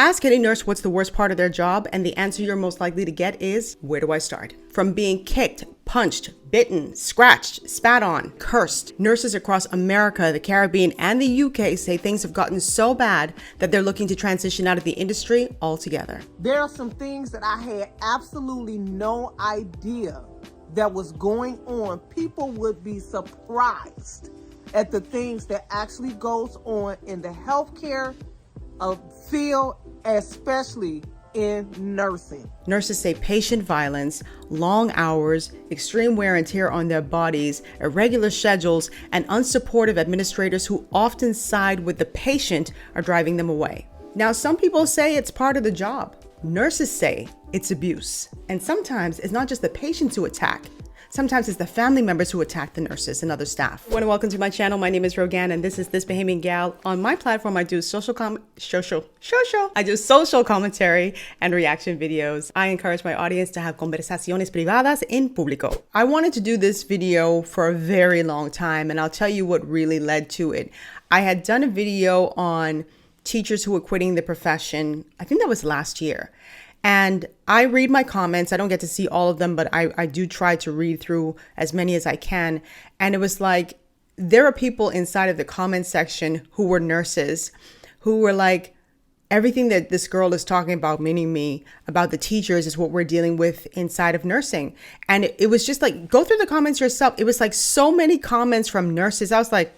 Ask any nurse what's the worst part of their job, and the answer you're most likely to get is, where do I start? From being kicked, punched, bitten, scratched, spat on, cursed. Nurses across America, the Caribbean, and the UK say things have gotten so bad that they're looking to transition out of the industry altogether. There are some things that I had absolutely no idea that was going on. People would be surprised at the things that actually goes on in the healthcare field, especially in nursing. Nurses say patient violence, long hours, extreme wear and tear on their bodies, irregular schedules, and unsupportive administrators who often side with the patient are driving them away. Now, some people say it's part of the job. Nurses say it's abuse. And sometimes it's not just the patients who attack. Sometimes it's the family members who attack the nurses and other staff. I want to welcome to my channel. My name is Rogan, and this is This Bahamian Gyal. On my platform, I do social commentary and reaction videos. I encourage my audience to have conversaciones privadas en público. I wanted to do this video for a very long time, and I'll tell you what really led to it. I had done a video on teachers who were quitting the profession. I think that was last year. And I read my comments. I don't get to see all of them, but I do try to read through as many as I can. And it was like, there are people inside of the comment section who were nurses who were like, everything that this girl is talking about, meaning me, about the teachers is what we're dealing with inside of nursing. And it was just like, go through the comments yourself. It was like so many comments from nurses. I was like,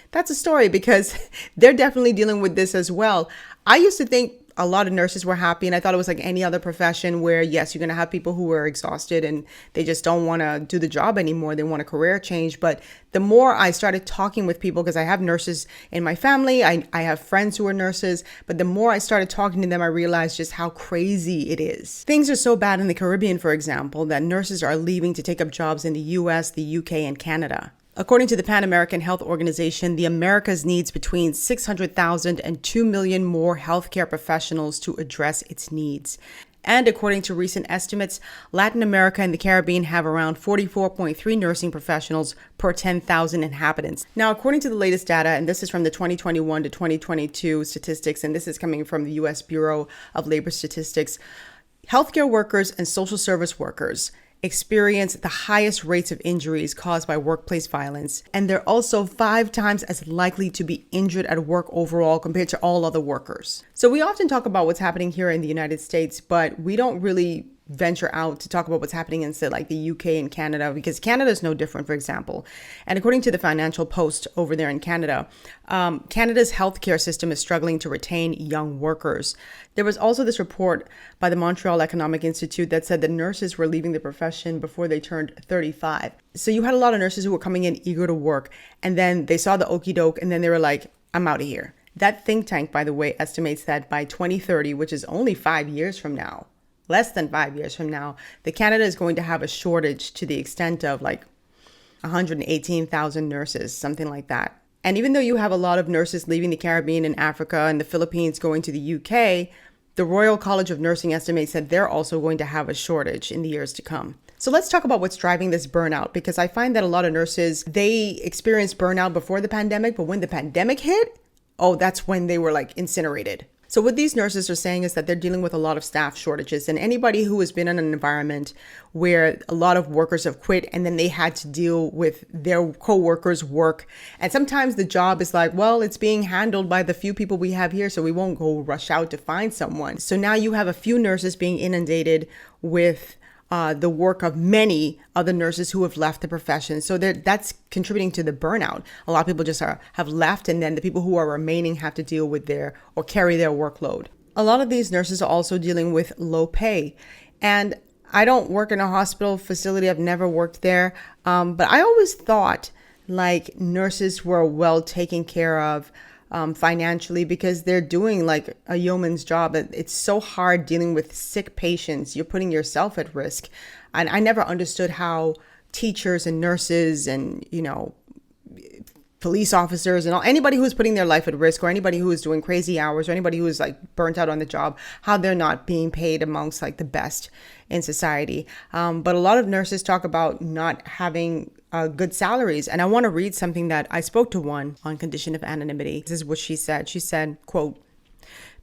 that's a story, because they're definitely dealing with this as well. I used to think a lot of nurses were happy, and I thought it was like any other profession where, yes, you're going to have people who are exhausted and they just don't want to do the job anymore. They want a career change. But the more I started talking with people, because I have nurses in my family, I have friends who are nurses, but the more I started talking to them, I realized just how crazy it is. Things are so bad in the Caribbean, for example, that nurses are leaving to take up jobs in the US, the UK, and Canada. According to the Pan American Health Organization, the Americas needs between 600,000 and 2 million more healthcare professionals to address its needs. And according to recent estimates, Latin America and the Caribbean have around 44.3 nursing professionals per 10,000 inhabitants. Now, according to the latest data, and this is from the 2021 to 2022 statistics, and this is coming from the U.S. Bureau of Labor Statistics, healthcare workers and social service workers experience the highest rates of injuries caused by workplace violence, and they're also 5 times as likely to be injured at work overall compared to all other workers. So we often talk about what's happening here in the United States, but we don't really venture out to talk about what's happening in, say, like the UK and Canada, because Canada is no different, for example. And according to the Financial Post over there in Canada, Canada's healthcare system is struggling to retain young workers. There was also this report by the Montreal Economic Institute that said that nurses were leaving the profession before they turned 35. So you had a lot of nurses who were coming in eager to work, and then they saw the okie doke, and then they were like, I'm out of here. That think tank, by the way, estimates that by 2030, which is only 5 years from now, less than 5 years from now, that Canada is going to have a shortage to the extent of like 118,000 nurses, something like that. And even though you have a lot of nurses leaving the Caribbean and Africa and the Philippines going to the UK, the Royal College of Nursing estimates that they're also going to have a shortage in the years to come. So let's talk about what's driving this burnout, because I find that a lot of nurses, they experienced burnout before the pandemic, but when the pandemic hit, that's when they were like incinerated. So what these nurses are saying is that they're dealing with a lot of staff shortages, and anybody who has been in an environment where a lot of workers have quit and then they had to deal with their co-workers' work. And sometimes the job is like, well, it's being handled by the few people we have here, so we won't go rush out to find someone. So now you have a few nurses being inundated with the work of many other nurses who have left the profession. So that's contributing to the burnout. A lot of people just have left, and then the people who are remaining have to deal with or carry their workload. A lot of these nurses are also dealing with low pay. And I don't work in a hospital facility. I've never worked there. But I always thought like nurses were well taken care of financially, because they're doing like a yeoman's job. It's so hard dealing with sick patients. You're putting yourself at risk. And I never understood how teachers and nurses and, police officers and anybody who's putting their life at risk, or anybody who is doing crazy hours, or anybody who is like burnt out on the job, how they're not being paid amongst like the best in society. But a lot of nurses talk about not having good salaries. And I want to read something that I spoke to one on condition of anonymity. This is what she said. She said, quote,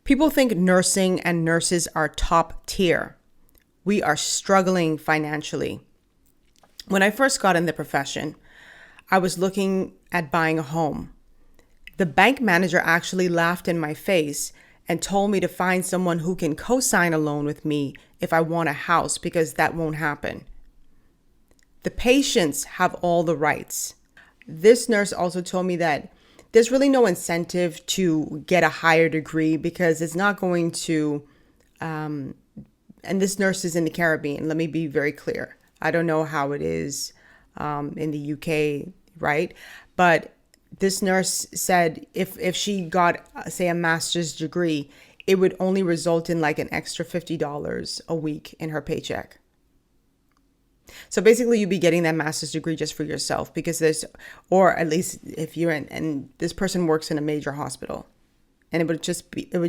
People think nursing and nurses are top tier. We are struggling financially. When I first got in the profession, I was looking at buying a home. The bank manager actually laughed in my face and told me to find someone who can co-sign a loan with me if I want a house, because that won't happen. The patients have all the rights. This nurse also told me that there's really no incentive to get a higher degree because it's not going to, and this nurse is in the Caribbean. Let me be very clear. I don't know how it is in the UK, right? But this nurse said if she got, say, a master's degree, it would only result in like an extra $50 a week in her paycheck. So basically you'd be getting that master's degree just for yourself, because or at least if you're in, and this person works in a major hospital, and it would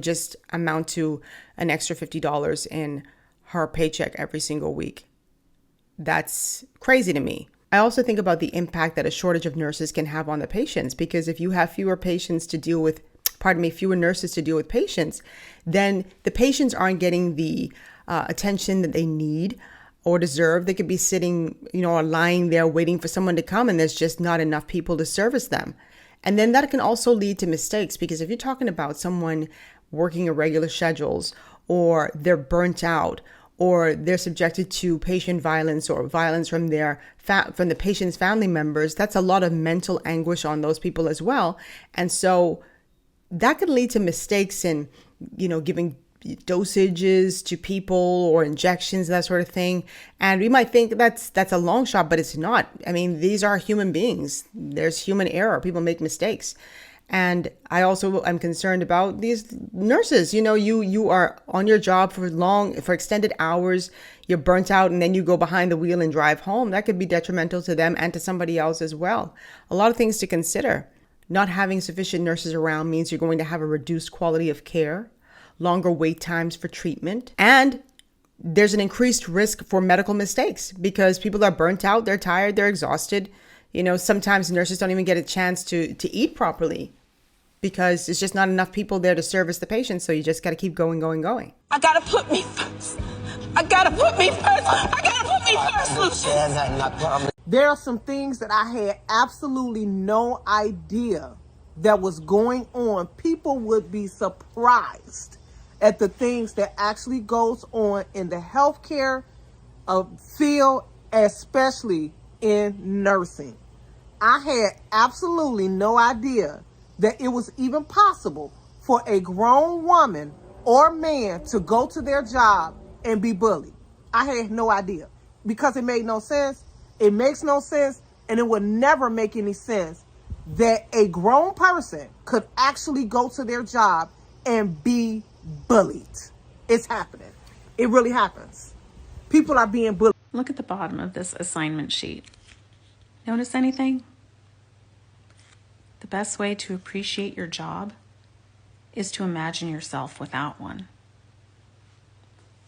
just amount to an extra $50 in her paycheck every single week. That's crazy to me. I also think about the impact that a shortage of nurses can have on the patients, because if you have fewer nurses to deal with patients, then the patients aren't getting the attention that they need or deserve. They could be sitting, or lying there waiting for someone to come, and there's just not enough people to service them. And then that can also lead to mistakes, because if you're talking about someone working irregular schedules, or they're burnt out, or they're subjected to patient violence or violence from the patient's family members, that's a lot of mental anguish on those people as well. And so that could lead to mistakes in, giving dosages to people or injections, that sort of thing. And we might think that's a long shot, but it's not. I mean, these are human beings. There's human error. People make mistakes. And I also am concerned about these nurses. You are on your job for extended hours, you're burnt out, and then you go behind the wheel and drive home. That could be detrimental to them and to somebody else as well. A lot of things to consider. Not having sufficient nurses around means you're going to have a reduced quality of care, longer wait times for treatment, and there's an increased risk for medical mistakes because people are burnt out, they're tired, they're exhausted. Sometimes nurses don't even get a chance to eat properly, because there's just not enough people there to service the patient. So you just got to keep going. I got to put me first. I got to put me first, Lucian. There are some things that I had absolutely no idea that was going on. People would be surprised at the things that actually goes on in the healthcare field, especially in nursing. I had absolutely no idea that it was even possible for a grown woman or man to go to their job and be bullied. I had no idea, because it made no sense. It makes no sense, and it would never make any sense that a grown person could actually go to their job and be bullied. It's happening. It really happens. People are being bullied. Look at the bottom of this assignment sheet. Notice anything? The best way to appreciate your job is to imagine yourself without one.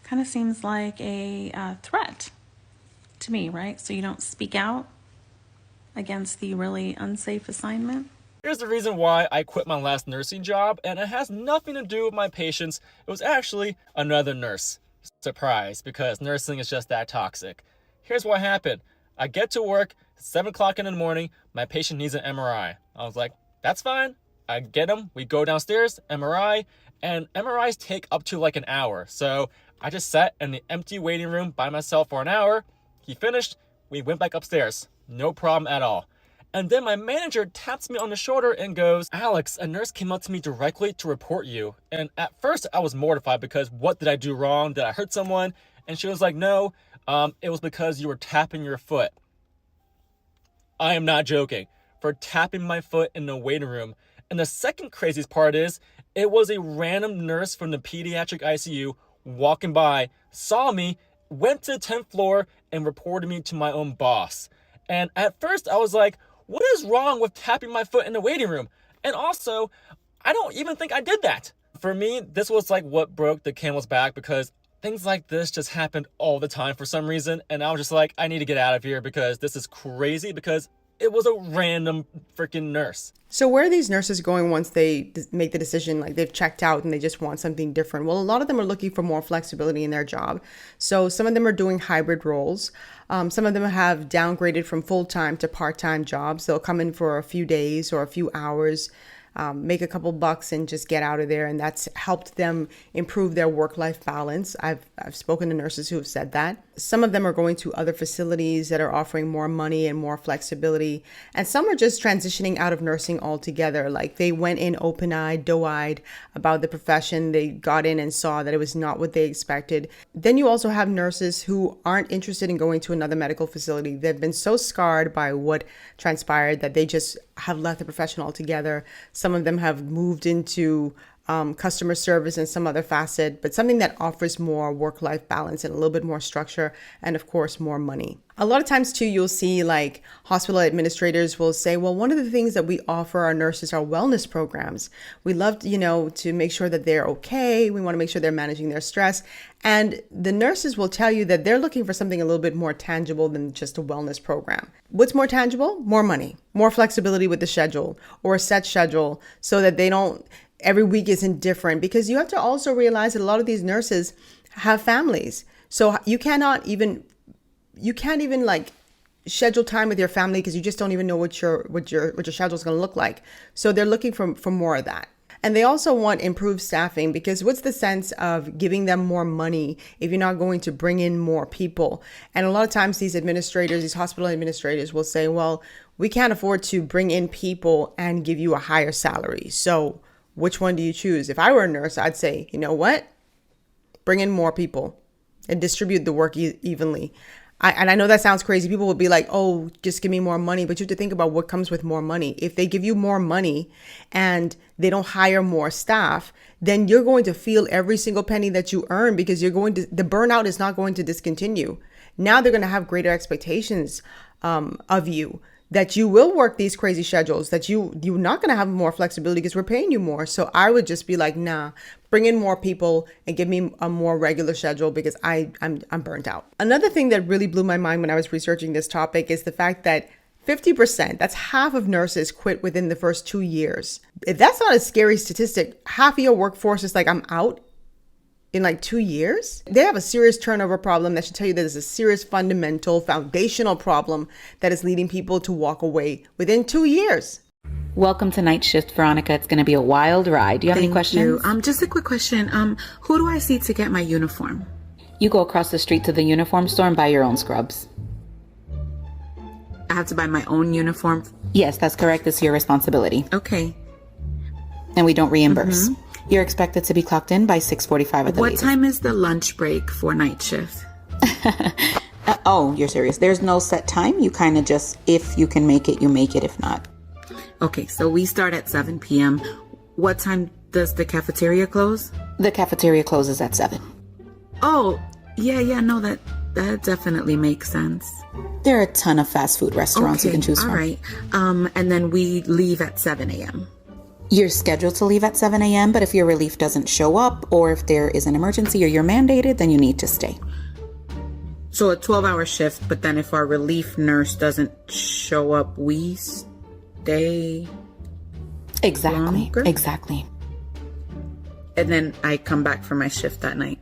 Kind of seems like a threat to me, right? So you don't speak out against the really unsafe assignment. Here's the reason why I quit my last nursing job, and it has nothing to do with my patients. It was actually another nurse. Surprise, because nursing is just that toxic. Here's what happened. I get to work, 7 o'clock in the morning, my patient needs an MRI. I was like, that's fine. I get him, we go downstairs, MRI, and MRIs take up to like an hour. So I just sat in the empty waiting room by myself for an hour. He finished, we went back upstairs. No problem at all. And then my manager taps me on the shoulder and goes, Alex, a nurse came up to me directly to report you. And at first I was mortified because what did I do wrong? Did I hurt someone? And she was like, no, it was because you were tapping your foot. I am not joking. For tapping my foot in the waiting room. And the second craziest part is, it was a random nurse from the pediatric ICU walking by, saw me, went to the 10th floor, and reported me to my own boss. And at first I was like, what is wrong with tapping my foot in the waiting room? And also, I don't even think I did that. For me, this was like what broke the camel's back, because things like this just happened all the time for some reason. And I was just like, I need to get out of here because this is crazy, because it was a random freaking nurse. So where are these nurses going once they make the decision, like they've checked out and they just want something different? Well, a lot of them are looking for more flexibility in their job. So some of them are doing hybrid roles. Some of them have downgraded from full-time to part-time jobs. They'll come in for a few days or a few hours, make a couple bucks and just get out of there. And that's helped them improve their work-life balance. I've spoken to nurses who have said that. Some of them are going to other facilities that are offering more money and more flexibility. And some are just transitioning out of nursing altogether. Like they went in open-eyed, doe-eyed about the profession. They got in and saw that it was not what they expected. Then you also have nurses who aren't interested in going to another medical facility. They've been so scarred by what transpired that they just have left the profession altogether. Some of them have moved into customer service and some other facet, but something that offers more work-life balance and a little bit more structure and of course more money. A lot of times too, you'll see like hospital administrators will say, well, one of the things that we offer our nurses are wellness programs. We love, to make sure that they're okay. We want to make sure they're managing their stress. And the nurses will tell you that they're looking for something a little bit more tangible than just a wellness program. What's more tangible? More money, more flexibility with the schedule or a set schedule so that they don't every week isn't different, because you have to also realize that a lot of these nurses have families. So you can't even like schedule time with your family because you just don't even know what your schedule is going to look like. So they're looking for more of that. And they also want improved staffing, because what's the sense of giving them more money if you're not going to bring in more people? And a lot of times these hospital administrators will say, well, we can't afford to bring in people and give you a higher salary. So which one do you choose? If I were a nurse, I'd say, you know what? Bring in more people and distribute the work evenly. And I know that sounds crazy. People will be like, oh, just give me more money. But you have to think about what comes with more money. If they give you more money and they don't hire more staff, then you're going to feel every single penny that you earn, because the burnout is not going to discontinue. Now they're going to have greater expectations of you, that you will work these crazy schedules, that you're not going to have more flexibility because we're paying you more. So I would just be like, nah, bring in more people and give me a more regular schedule, because I'm burnt out. Another thing that really blew my mind when I was researching this topic is the fact that 50%, that's half of nurses, quit within the first 2 years. If that's not a scary statistic, half of your workforce is like, I'm out in like 2 years. They have a serious turnover problem that should tell you that there's a serious fundamental foundational problem that is leading people to walk away within 2 years. Welcome to Night Shift, Veronica. It's going to be a wild ride. Do you have any questions? Just a quick question. Who do I see to get my uniform? You go across the street to the uniform store and buy your own scrubs. I have to buy my own uniform? Yes, that's correct. It's your responsibility. Okay. And we don't reimburse. Mm-hmm. You're expected to be clocked in by 6:45 at the latest. What time is the lunch break for night shift? Oh, you're serious. There's no set time. You kind of just, if you can make it, you make it. If not. Okay, so we start at 7 p.m. What time does the cafeteria close? The cafeteria closes at 7. Oh, no, that definitely makes sense. There are a ton of fast food restaurants you can choose from. All right. And then we leave at 7 a.m. You're scheduled to leave at 7 a.m., but if your relief doesn't show up, or if there is an emergency or you're mandated, then you need to stay. So a 12-hour shift, but then if our relief nurse doesn't show up, we stay longer? Exactly. And then I come back for my shift that night.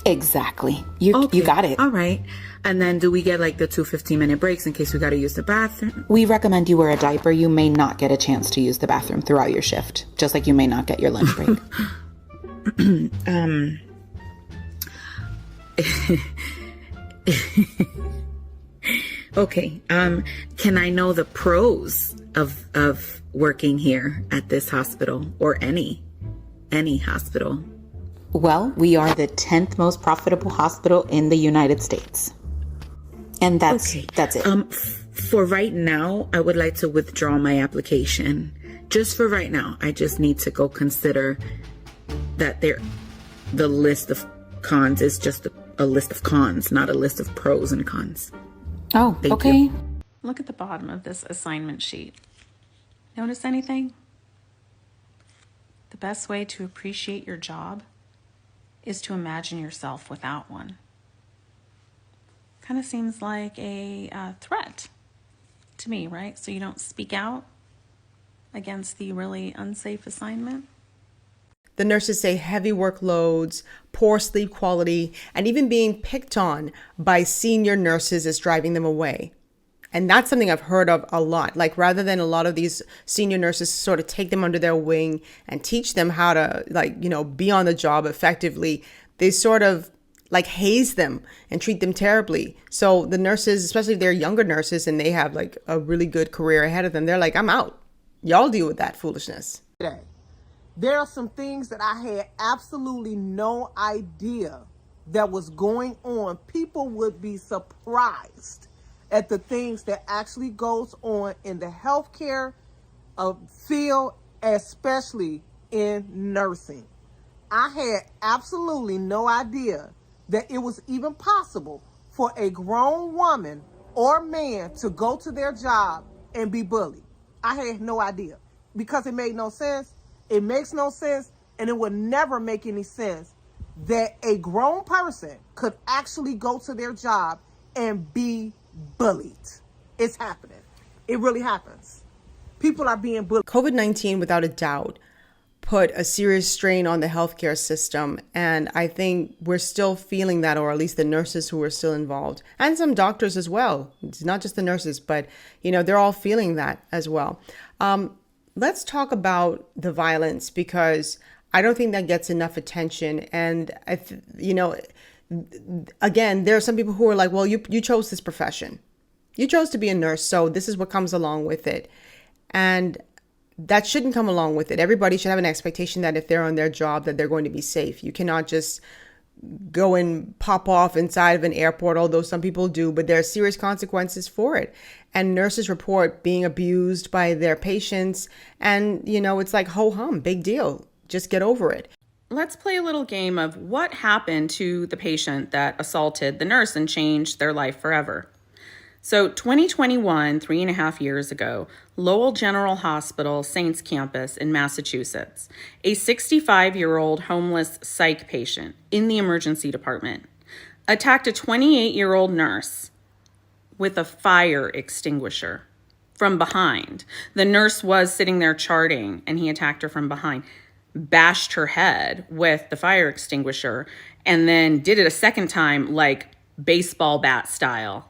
Exactly. You got it. All right. And then do we get like the 2 15-minute breaks in case we got to use the bathroom? We recommend you wear a diaper. You may not get a chance to use the bathroom throughout your shift, just like you may not get your lunch break. Okay. Can I know the pros of working here at this hospital, or any hospital? Well, we are the 10th most profitable hospital in the United States. And that's it. For right now, I would like to withdraw my application. Just for right now. I just need to go consider that the list of cons is just a list of cons, not a list of pros and cons. Oh, Thank okay. you. Look at the bottom of this assignment sheet. Notice anything? The best way to appreciate your job is to imagine yourself without one. Kind of seems like a threat. to me, right? So you don't speak out against the really unsafe assignment. The nurses say heavy workloads, poor sleep quality, and even being picked on by senior nurses is driving them away. And that's something I've heard of a lot. Like, rather than a lot of these senior nurses sort of take them under their wing and teach them how to, like, be on the job effectively, they sort of like haze them and treat them terribly. So the nurses, especially if they're younger nurses and they have like a really good career ahead of them, they're like, I'm out. Y'all deal with that foolishness. Today, there are some things that I had absolutely no idea that was going on. People would be surprised at the things that actually goes on in the healthcare field, especially in nursing. I had absolutely no idea that it was even possible for a grown woman or man to go to their job and be bullied. I had no idea because it made no sense. It makes no sense, and it would never make any sense that a grown person could actually go to their job and be bullied. It's happening. It really happens. People are being bullied. COVID-19, without a doubt, put a serious strain on the healthcare system. And I think we're still feeling that, or at least the nurses who are still involved, and some doctors as well. It's not just the nurses, but, they're all feeling that as well. Let's talk about the violence, because I don't think that gets enough attention. And, again, there are some people who are like, well, you chose this profession. You chose to be a nurse, so this is what comes along with it. And that shouldn't come along with it. Everybody should have an expectation that if they're on their job, that they're going to be safe. You cannot just go and pop off inside of an airport, although some people do, but there are serious consequences for it. And nurses report being abused by their patients. And, it's like ho-hum, big deal. Just get over it. Let's play a little game of what happened to the patient that assaulted the nurse and changed their life forever. So 2021, 3.5 years ago, Lowell General Hospital, Saints Campus in Massachusetts, a 65-year-old homeless psych patient in the emergency department attacked a 28-year-old nurse with a fire extinguisher from behind. The nurse was sitting there charting, and he attacked her from behind, bashed her head with the fire extinguisher, and then did it a second time like baseball bat style.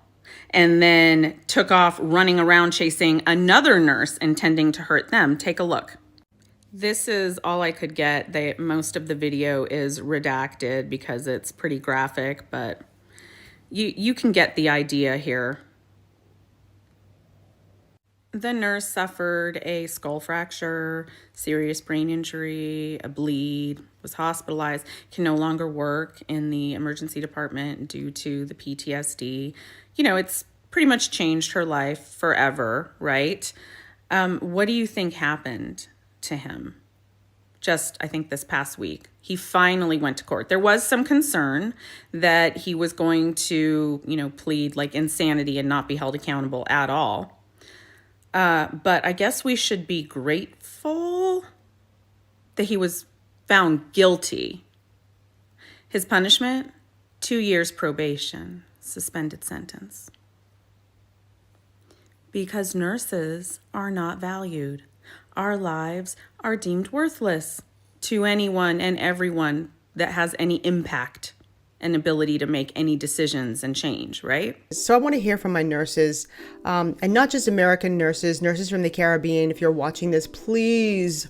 And then took off running around chasing another nurse intending to hurt them. Take a look. This is all I could get. Most of the video is redacted because it's pretty graphic, but you can get the idea here. The nurse suffered a skull fracture, serious brain injury, a bleed, was hospitalized, can no longer work in the emergency department due to the PTSD. It's pretty much changed her life forever, right? What do you think happened to him? Just, I think this past week, he finally went to court. There was some concern that he was going to, plead like insanity and not be held accountable at all. But I guess we should be grateful that he was found guilty. His punishment, 2 years probation, suspended sentence. Because nurses are not valued. Our lives are deemed worthless to anyone and everyone that has any impact and ability to make any decisions and change, right? So I want to hear from my nurses, and not just American nurses, nurses from the Caribbean. If you're watching this, please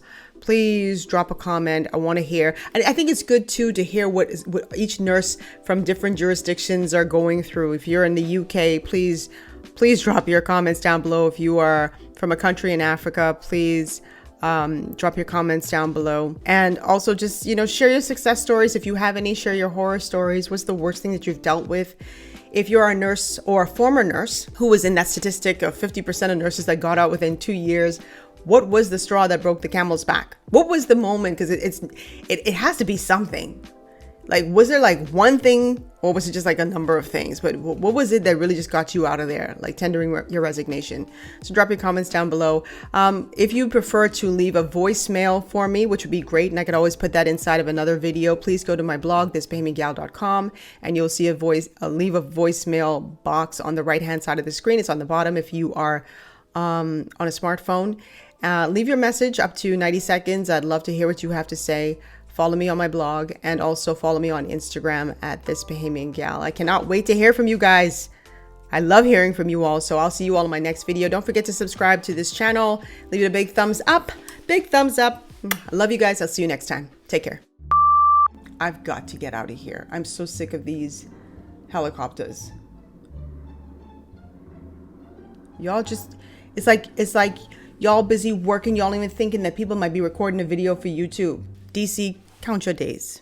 drop a comment. I want to hear. I think it's good too to hear what each nurse from different jurisdictions are going through. If you're in the UK, please drop your comments down below. If you are from a country in Africa, please drop your comments down below. And also just, share your success stories. If you have any, share your horror stories. What's the worst thing that you've dealt with? If you're a nurse or a former nurse who was in that statistic of 50% of nurses that got out within 2 years, what was the straw that broke the camel's back? What was the moment? Because it has to be something. Like, was there like one thing, or was it just like a number of things? But what was it that really just got you out of there, like tendering your resignation? So drop your comments down below. If you prefer to leave a voicemail for me, which would be great, and I could always put that inside of another video, please go to my blog, ThisBahamianGyal.com, and you'll see leave a voicemail box on the right-hand side of the screen. It's on the bottom if you are on a smartphone. Leave your message up to 90 seconds. I'd love to hear what you have to say. Follow me on my blog and also follow me on Instagram at ThisBahamianGyal. I cannot wait to hear from you guys. I love hearing from you all. So I'll see you all in my next video. Don't forget to subscribe to this channel. Leave it a big thumbs up. Big thumbs up. I love you guys. I'll see you next time. Take care. I've got to get out of here. I'm so sick of these helicopters. Y'all just, it's like y'all busy working. Y'all even thinking that people might be recording a video for YouTube. DC, count your days.